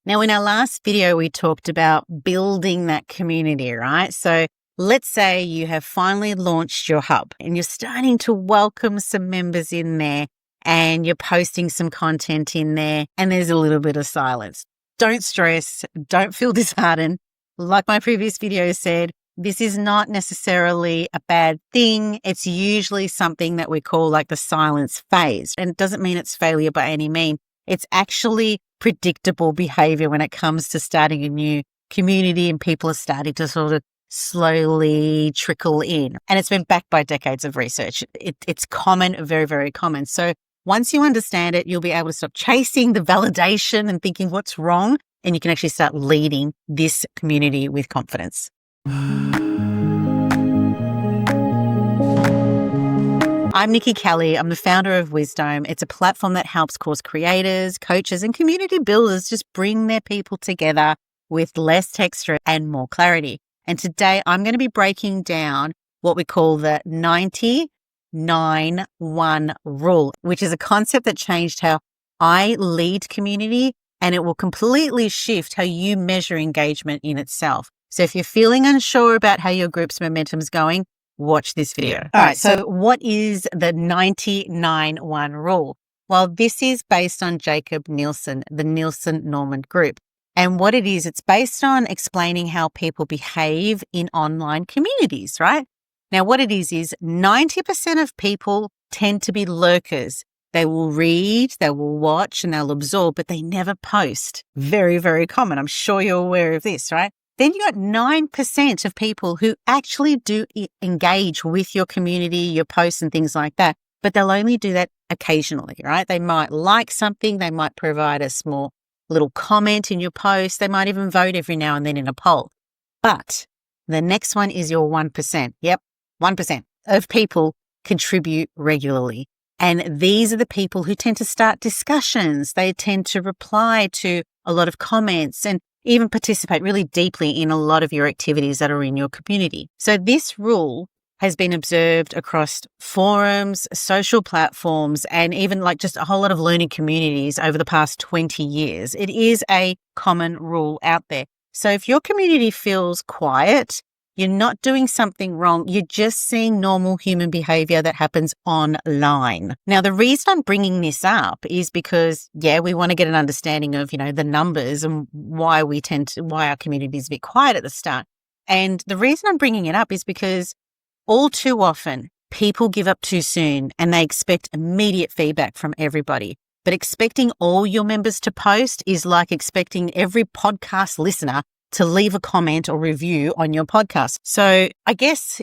Now, in our last video, we talked about building that community, right? So let's say you have finally launched your hub and you're starting to welcome some members in there and you're posting some content in there and there's a little bit of silence. Don't stress. Don't feel disheartened. Like my previous video said, this is not necessarily a bad thing. It's usually something that we call like the silence phase. And it doesn't mean it's failure by any means. It's actually predictable behavior when it comes to starting a new community and people are starting to sort of slowly trickle in. And it's been backed by decades of research. It's common, very, very common. So once you understand it, you'll be able to stop chasing the validation and thinking what's wrong, and you can actually start leading this community with confidence. I'm Nikki Kelly. I'm the founder of WISDOME. It's a platform that helps course creators, coaches, and community builders just bring their people together with less texture and more clarity. And today I'm going to be breaking down what we call the 90-9-1 rule, which is a concept that changed how I lead community, and it will completely shift how you measure engagement in itself. So if you're feeling unsure about how your group's momentum is going, watch this video. All right, so what is the 90-9-1 rule? Well, this is based on Jacob Nielsen, the Nielsen-Norman group. And what it is, it's based on explaining how people behave in online communities, right? Now, what it is 90% of people tend to be lurkers. They will read, they will watch, and they'll absorb, but they never post. Very, very common. I'm sure you're aware of this, right? Then you got 9% of people who actually do engage with your community, your posts and things like that, but they'll only do that occasionally, right? They might like something, they might provide a small little comment in your post, they might even vote every now and then in a poll. But the next one is your 1%. Yep, 1% of people contribute regularly. And these are the people who tend to start discussions. They tend to reply to a lot of comments and even participate really deeply in a lot of your activities that are in your community. So this rule has been observed across forums, social platforms, and even like just a whole lot of learning communities over the past 20 years. It is a common rule out there. So if your community feels quiet, you're not doing something wrong. You're just seeing normal human behavior that happens online. Now, the reason I'm bringing this up is because, we want to get an understanding of, the numbers and why our community is a bit quiet at the start. And the reason I'm bringing it up is because all too often people give up too soon and they expect immediate feedback from everybody. But expecting all your members to post is like expecting every podcast listener to leave a comment or review on your podcast. So I guess,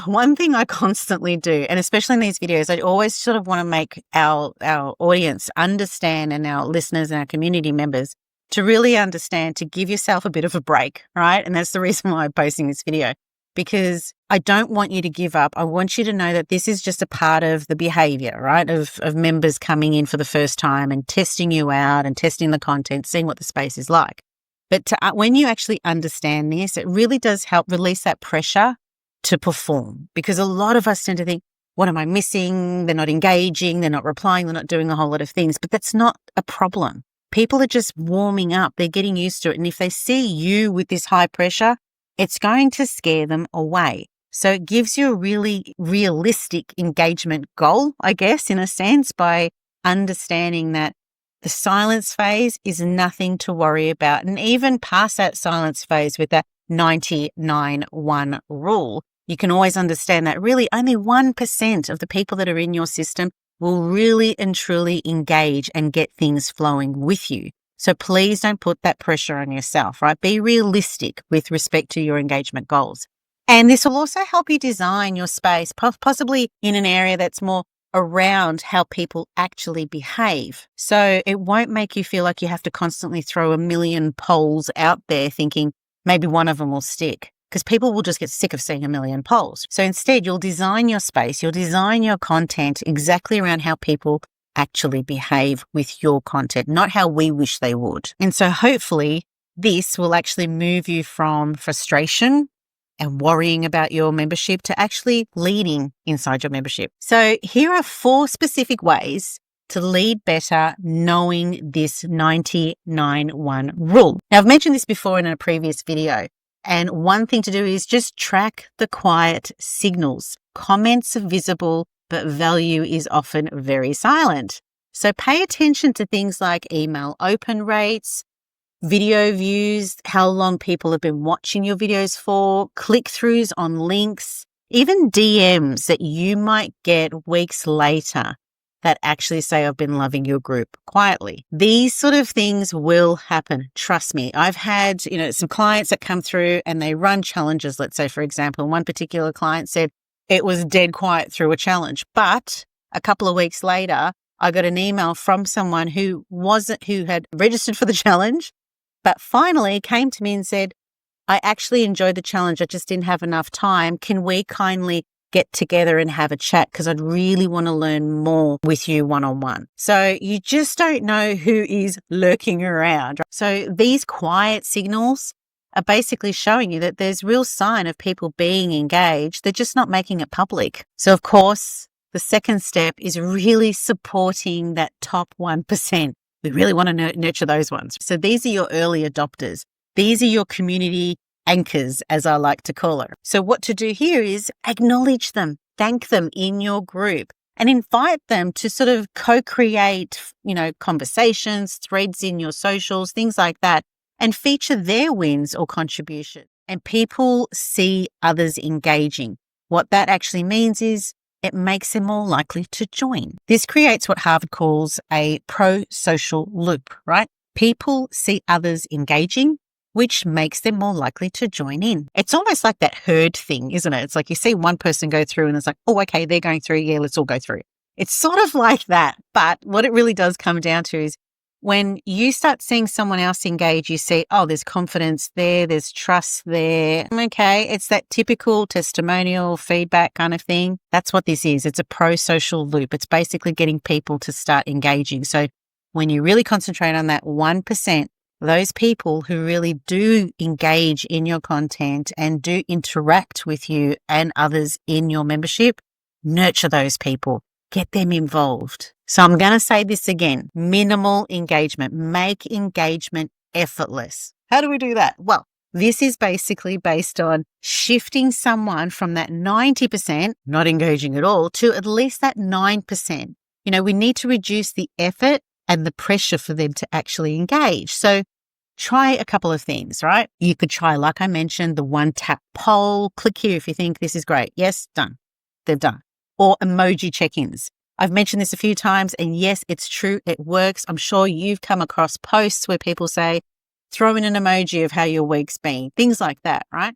one thing I constantly do, and especially in these videos, I always sort of want to make our audience understand, and our listeners and our community members to really understand, to give yourself a bit of a break, right? And that's the reason why I'm posting this video, because I don't want you to give up. I want you to know that this is just a part of the behavior, right? Of members coming in for the first time and testing you out and testing the content, seeing what the space is like. But when you actually understand this, it really does help release that pressure to perform, because a lot of us tend to think, what am I missing? They're not engaging, they're not replying, they're not doing a whole lot of things, but that's not a problem. People are just warming up, they're getting used to it. And if they see you with this high pressure, it's going to scare them away. So it gives you a really realistic engagement goal, I guess, in a sense, by understanding that the silence phase is nothing to worry about. And even past that silence phase with that 90-9-1 rule, you can always understand that really only 1% of the people that are in your system will really and truly engage and get things flowing with you. So please don't put that pressure on yourself, right? Be realistic with respect to your engagement goals. And this will also help you design your space, possibly in an area that's more around how people actually behave. So it won't make you feel like you have to constantly throw a million polls out there thinking maybe one of them will stick, because people will just get sick of seeing a million polls. So instead, you'll design your space, you'll design your content exactly around how people actually behave with your content, not how we wish they would. And so hopefully this will actually move you from frustration and worrying about your membership to actually leading inside your membership. So here are 4 specific ways to lead better knowing this 99-1 rule. Now, I've mentioned this before in a previous video, and one thing to do is just track the quiet signals. Comments are visible, but value is often very silent. So pay attention to things like email open rates, video views, how long people have been watching your videos for, click-throughs on links, even DMs that you might get weeks later that actually say, I've been loving your group quietly. These sort of things will happen. Trust me. I've had, some clients that come through and they run challenges. Let's say, for example, one particular client said it was dead quiet through a challenge, but a couple of weeks later, I got an email from someone who had registered for the challenge, but finally came to me and said, I actually enjoyed the challenge. I just didn't have enough time. Can we kindly get together and have a chat? Because I'd really want to learn more with you one-on-one. So you just don't know who is lurking around. So these quiet signals are basically showing you that there's real sign of people being engaged. They're just not making it public. So of course, the second step is really supporting that top 1%. We really want to nurture those ones. So these are your early adopters. These are your community anchors, as I like to call it. So what to do here is acknowledge them, thank them in your group, and invite them to sort of co-create, conversations, threads in your socials, things like that, and feature their wins or contribution. And people see others engaging. What that actually means is it makes them more likely to join. This creates what Harvard calls a pro-social loop, right? People see others engaging, which makes them more likely to join in. It's almost like that herd thing, isn't it? It's like you see one person go through and it's like, oh, okay, they're going through. Yeah, let's all go through. It's sort of like that. But what it really does come down to is when you start seeing someone else engage, you see, oh, there's confidence there, there's trust there. Okay, it's that typical testimonial feedback kind of thing. That's what this is. It's a pro-social loop. It's basically getting people to start engaging. So when you really concentrate on that 1%, those people who really do engage in your content and do interact with you and others in your membership, nurture those people, get them involved. So I'm going to say this again, minimal engagement, make engagement effortless. How do we do that? Well, this is basically based on shifting someone from that 90% not engaging at all to at least that 9%. We need to reduce the effort and the pressure for them to actually engage. So try a couple of things, right? You could try, like I mentioned, the one tap poll. Click here if you think this is great. Yes, done. They're done. Or emoji check-ins. I've mentioned this a few times, and yes, it's true. It works. I'm sure you've come across posts where people say, throw in an emoji of how your week's been. Things like that, right?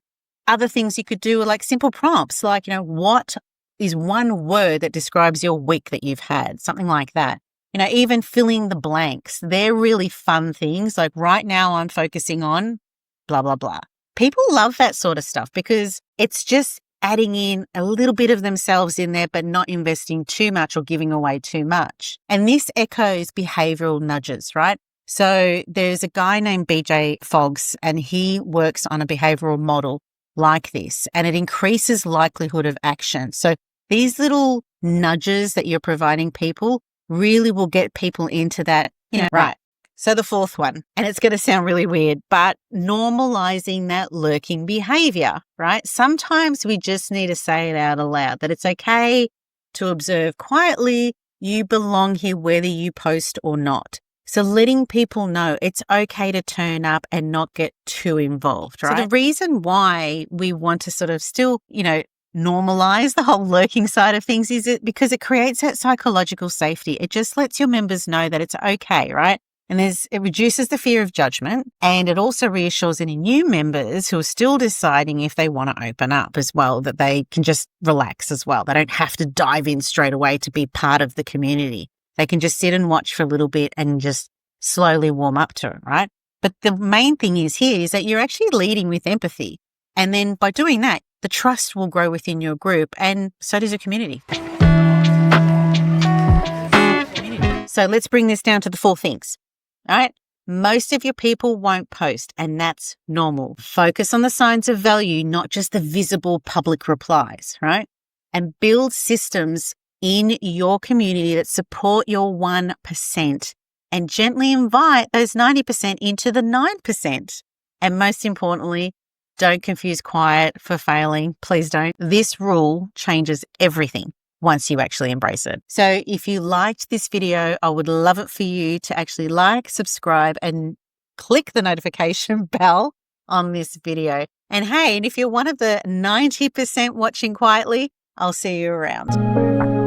Other things you could do are like simple prompts, like, what is one word that describes your week that you've had? Something like that. Even filling the blanks. They're really fun things. Like right now I'm focusing on blah, blah, blah. People love that sort of stuff because it's just adding in a little bit of themselves in there, but not investing too much or giving away too much. And this echoes behavioral nudges, right? So there's a guy named BJ Foggs, and he works on a behavioral model like this, and it increases likelihood of action. So these little nudges that you're providing people really will get people into that, right. So the fourth one, and it's going to sound really weird, but normalizing that lurking behavior, right? Sometimes we just need to say it out aloud that it's okay to observe quietly. You belong here whether you post or not. So letting people know it's okay to turn up and not get too involved, right? So the reason why we want to sort of still, normalize the whole lurking side of things is because it creates that psychological safety. It just lets your members know that it's okay, right? And it reduces the fear of judgment, and it also reassures any new members who are still deciding if they want to open up as well, that they can just relax as well. They don't have to dive in straight away to be part of the community. They can just sit and watch for a little bit and just slowly warm up to it, right? But the main thing is that you're actually leading with empathy. And then by doing that, the trust will grow within your group, and so does your community. So let's bring this down to the 4 things. All right. Most of your people won't post, and that's normal. Focus on the signs of value, not just the visible public replies, right? And build systems in your community that support your 1% and gently invite those 90% into the 9%. And most importantly, don't confuse quiet for failing. Please don't. This rule changes everything once you actually embrace it. So if you liked this video, I would love it for you to actually like, subscribe, and click the notification bell on this video. And hey, and if you're one of the 90% watching quietly, I'll see you around.